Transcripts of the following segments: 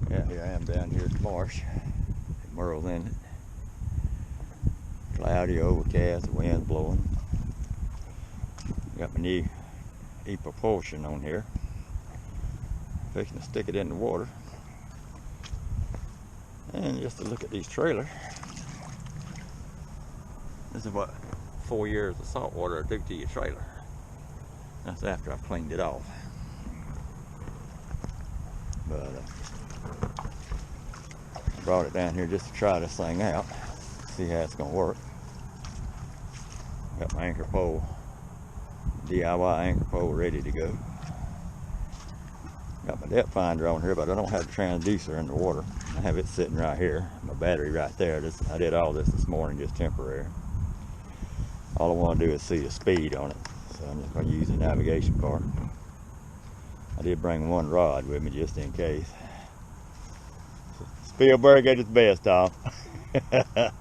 Yeah, here I am down here at the marsh at Merle's Inlet. Cloudy, overcast, the wind's blowing. Got my new epropulsion on here. Fixing to stick it in the water. And just to look at these trailers. This is what 4 years of salt water do to your trailer. That's after I've cleaned it off. But I brought it down here just to try this thing out, see how it's gonna work. Got my anchor pole, DIY anchor pole ready to go. Got my depth finder on here, but I don't have the transducer in the water. I have it sitting right here, my battery right there. I did all this morning, just temporary. All I want to do is see the speed on it, so I'm just going to use the navigation part. I did bring one rod with me just in case. Spielberg at its best, Tom. But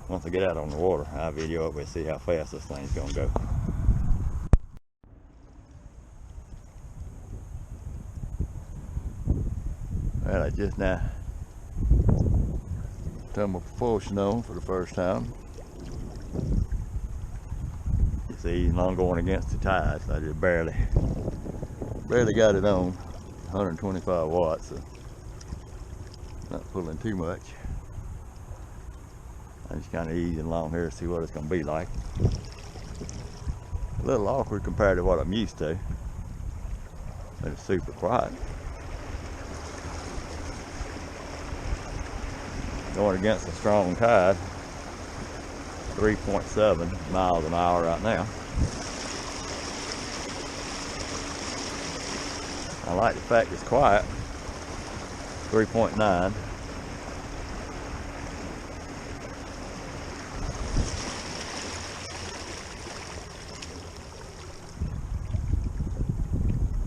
once I get out on the water, I'll video it and see how fast this thing's going to go. Well, I just now turned my propulsion on for the first time. You see, I'm going against the tide, so I just barely got it on. 125 watts, so not pulling too much. I'm just kind of easing along here to see what it's going to be like. A little awkward compared to what I'm used to, but it's super quiet. Going against a strong tide, 3.7 miles an hour right now. I like the fact it's quiet, 3.9.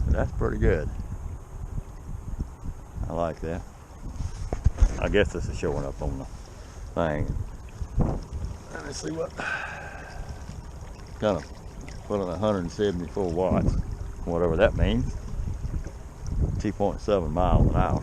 That's pretty good. I like that. I guess this is showing up on the thing. Let me see what kind of putting 174 watts, whatever that means. 2.7 miles an hour.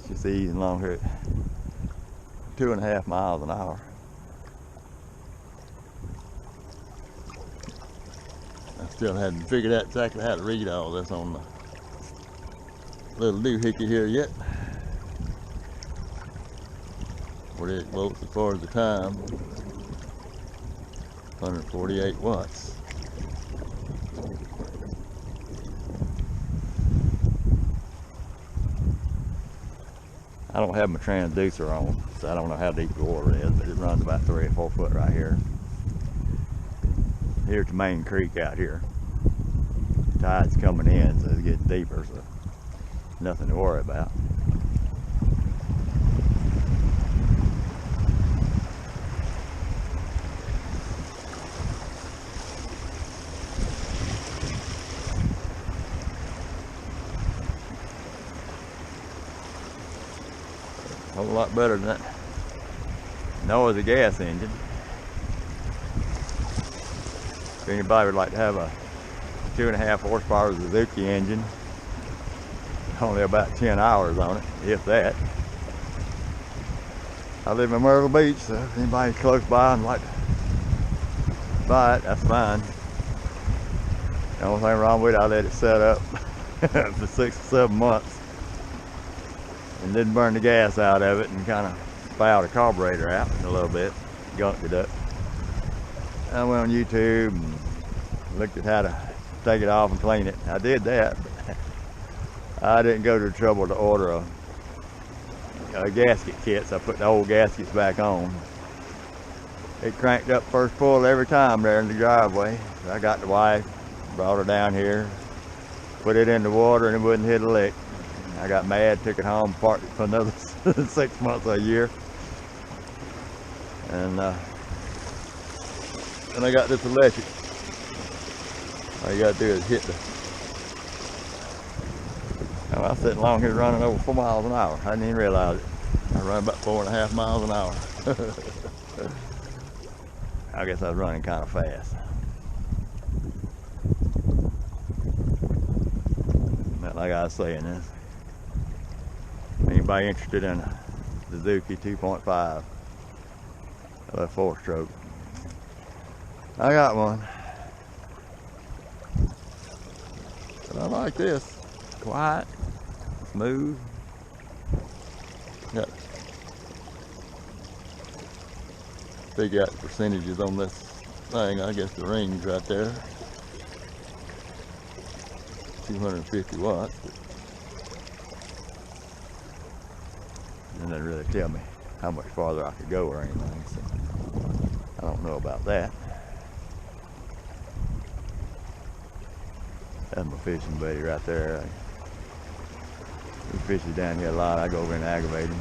Just easing along here at 2.5 miles an hour. I still hadn't figured out exactly how to read all this on the little doohickey here yet. Where it volts as far as the time, 148 watts. I don't have my transducer on, so I don't know how deep the water is, but it runs about 3 or 4 foot right here. Here's the main creek out here. The tide's coming in, so it's getting deeper, so nothing to worry about. A whole lot better than that noisy gas engine. If anybody would like to have a 2.5 horsepower Suzuki engine, only about 10 hours on it, if that. I live in Myrtle Beach, so if anybody's close by and like to buy it, that's fine. The only thing wrong with it, I let it set up for 6 or 7 months. And didn't burn the gas out of it and kind of fouled the carburetor out a little bit, gunked it up. I went on YouTube and looked at how to take it off and clean it. I did that, but I didn't go to the trouble to order a gasket kit, so I put the old gaskets back on. It cranked up first pull every time there in the driveway. So I got the wife, brought her down here, put it in the water, and it wouldn't hit a lick. I got mad, took it home, parked it for another 6 months or a year. And then I got this electric. All you gotta do is hit the. Oh, I was sitting along here running over 4 miles an hour. I didn't even realize it. I run about 4.5 miles an hour. I guess I was running kind of fast. But like I was saying, this. Anybody interested in a Suzuki 2.5? A 4-stroke. I got one. But I like this. Quiet, smooth. Got figure out the percentages on this thing. I guess the ring's right there. 250 watts. It doesn't really tell me how much farther I could go or anything, so I don't know about that. That's my fishing buddy right there. He fishes down here a lot. I go over and aggravate him.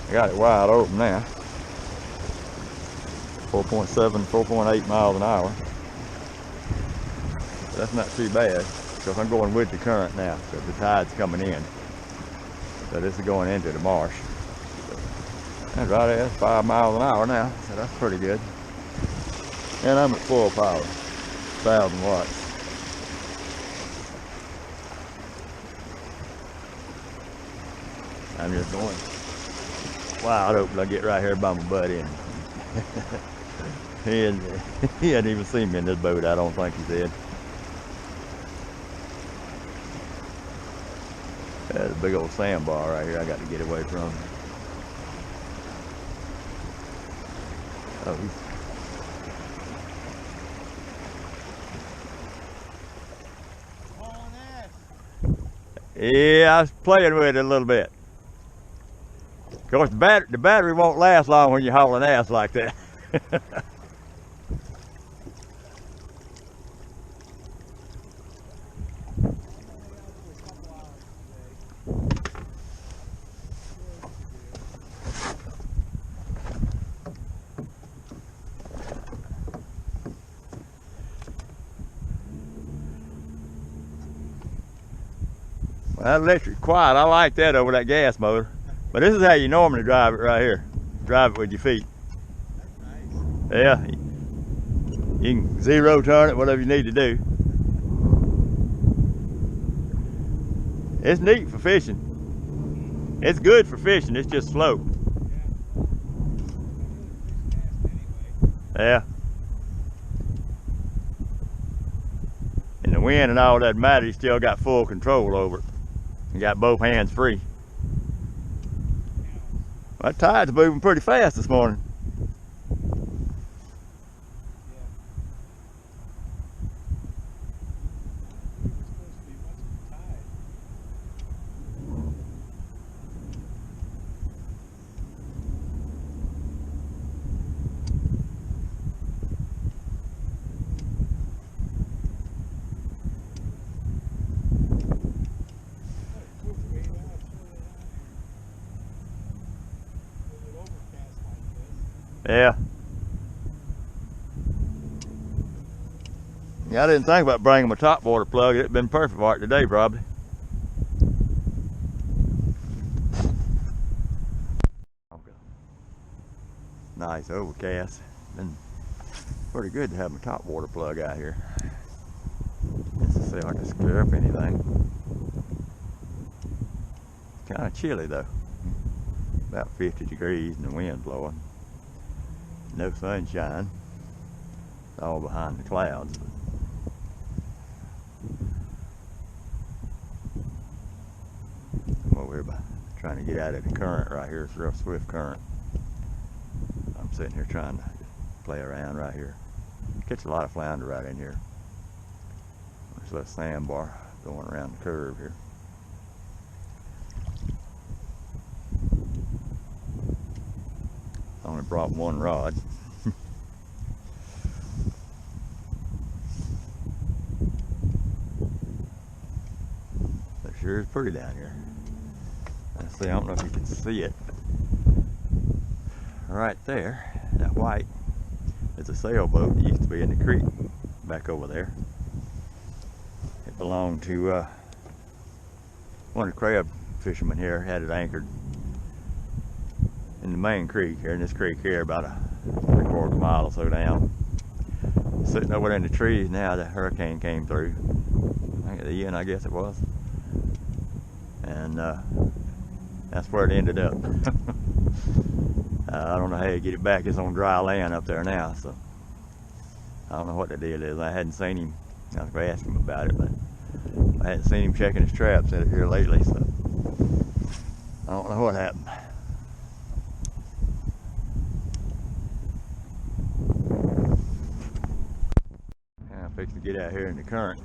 I got it wide open now. 4.7, 4.8 miles an hour. That's not too bad because I'm going with the current now because the tide's coming in. So this is going into the marsh. That's right there, that's 5 miles an hour now, so that's pretty good. And I'm at full power, 1,000 watts. I'm just going wide open. I get right here by my buddy, and he hadn't even seen me in this boat, I don't think he did. There's a big old sandbar right here I got to get away from. Oh, yeah, I was playing with it a little bit. Of course, the battery won't last long when you're hauling ass like that. Well, that electric's quiet. I like that over that gas motor. But this is how you normally drive it right here. Drive it with your feet. That's nice. Yeah. You can zero turn it, whatever you need to do. It's neat for fishing. It's good for fishing, it's just slow. Yeah. And the wind and all that matter, you still got full control over it. You got both hands free. That tide's moving pretty fast this morning. Yeah. Yeah, I didn't think about bringing my top water plug. It'd been perfect for it today, probably. Nice overcast. Been pretty good to have my top water plug out here. Just to see if I can screw up anything. Kind of chilly though. About 50 degrees and the wind blowing. No sunshine. It's all behind the clouds. Well, we're trying to get out of the current right here. It's a real swift current. I'm sitting here trying to play around right here. Catch a lot of flounder right in here. There's a little sandbar going around the curve here. I only brought one rod. There sure is pretty down here. Let's see, I don't know if you can see it. Right there, that white, is a sailboat that used to be in the creek back over there. It belonged to one of the crab fishermen here, had it anchored in the main creek here, in this creek here, about a 3/4 mile or so down. Sitting over there in the trees now. The hurricane came through, I think at the end, I guess it was, and that's where it ended up. I don't know how you get it back. It's on dry land up there now, so I don't know what the deal is. I hadn't seen him. I was going to ask him about it, but I hadn't seen him checking his traps out here lately, so I don't know what happened. I'm fixing to get out here in the current.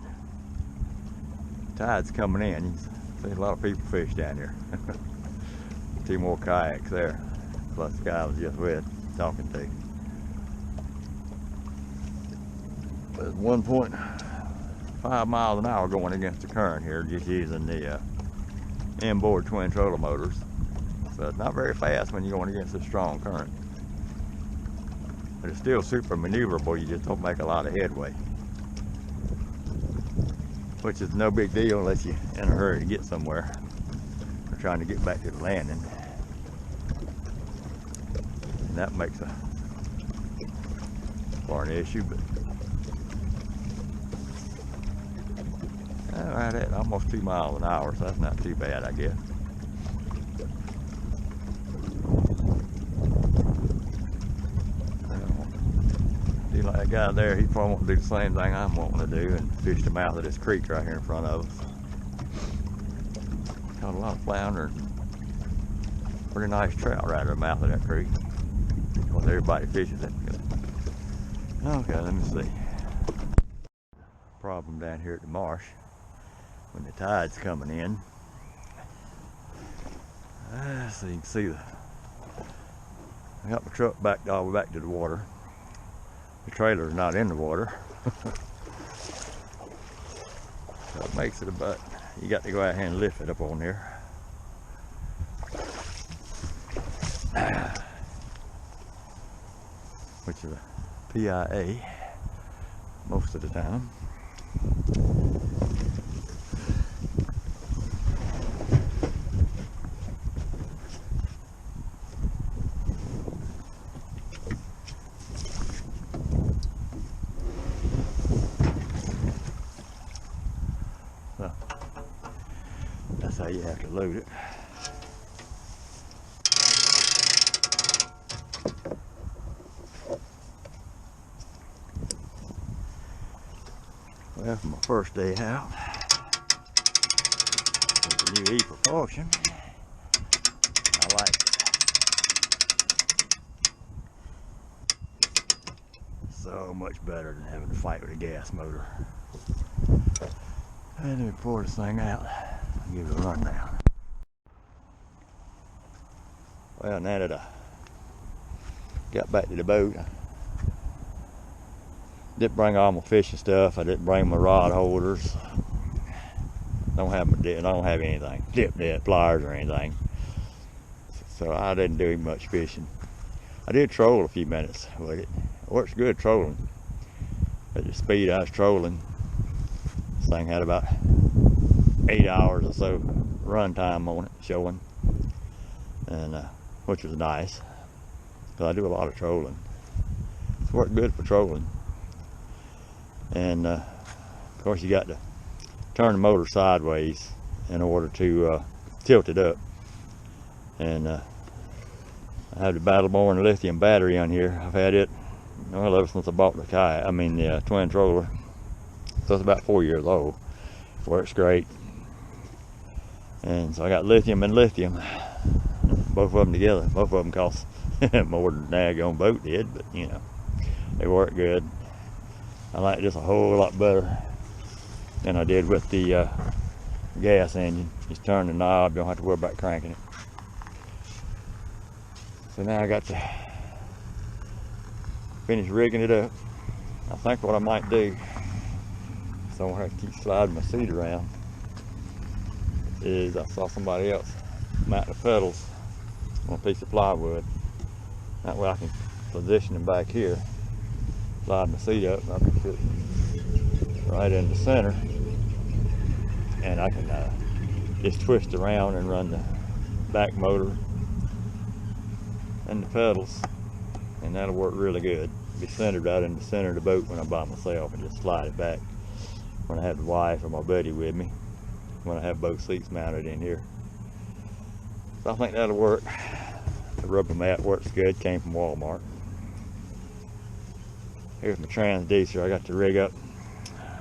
Tide's coming in. You see a lot of people fish down here. 2 more kayaks there, plus the guy I was just with talking to. But 1.5 miles an hour going against the current here, just using the inboard twin trolling motors. So it's not very fast when you're going against a strong current. But it's still super maneuverable, you just don't make a lot of headway. Which is no big deal unless you're in a hurry to get somewhere or trying to get back to the landing. And that makes for an issue, but right at almost 2 miles an hour, so that's not too bad, I guess. See, like that guy there, he probably won't do the same thing I'm wanting to do and fish the mouth of this creek right here in front of us. Caught a lot of flounder, pretty nice trout right at the mouth of that creek. Of course, everybody fishes it. Okay, let me see. Problem down here at the marsh when the tide's coming in. So you can see I got my truck backed all the way back to the water. The trailer's not in the water. So it makes it about, you got to go out here and lift it up on there. Which is a PIA most of the time. So that's how you have to load it. Well, for my first day out with the new epropulsion, I like it. So much better than having to fight with a gas motor. And let me pour this thing out and give it a run down. Well, now that I got back to the boat, I didn't bring all my fishing stuff. I didn't bring my rod holders. I don't have anything, dip net, pliers or anything. So I didn't do much fishing. I did troll a few minutes with it. It works good trolling. At the speed I was trolling, this thing had about 8 hours or so run time on it showing, and which was nice because I do a lot of trolling. It's worked good for trolling. And of course you got to turn the motor sideways in order to tilt it up. And I have the Battleborn lithium battery on here. I've had it ever since I bought the twin troller. So it's about 4 years old. Works great. And so I got lithium and lithium, both of them together. Both of them cost more than the daggone boat did, but you know, they work good. I like this a whole lot better than I did with the gas engine. Just turn the knob, you don't have to worry about cranking it. So now I got to finish rigging it up. I think what I might do, so I won't have to keep sliding my seat around, is I saw somebody else mount the pedals on a piece of plywood. That way I can position them back here, slide my seat up, and I can sit right in the center, and I can just twist around and run the back motor and the pedals, and that'll work really good. Be centered right in the center of the boat when I'm by myself, and just slide it back when I have the wife or my buddy with me, when I have both seats mounted in here. So I think that'll work. The rubber mat works good, came from Walmart. Here's my transducer. I got to rig up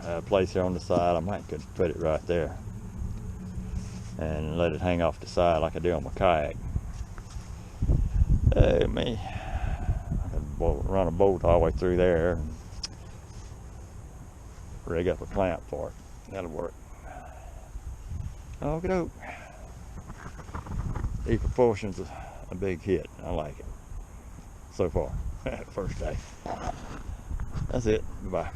a place here on the side. I might could put it right there and let it hang off the side like I do on my kayak. Hey me, I can run a bolt all the way through there and rig up a clamp for it. That'll work. Okie doke. Epropulsion's a big hit. I like it so far. First day. That's it. Bye.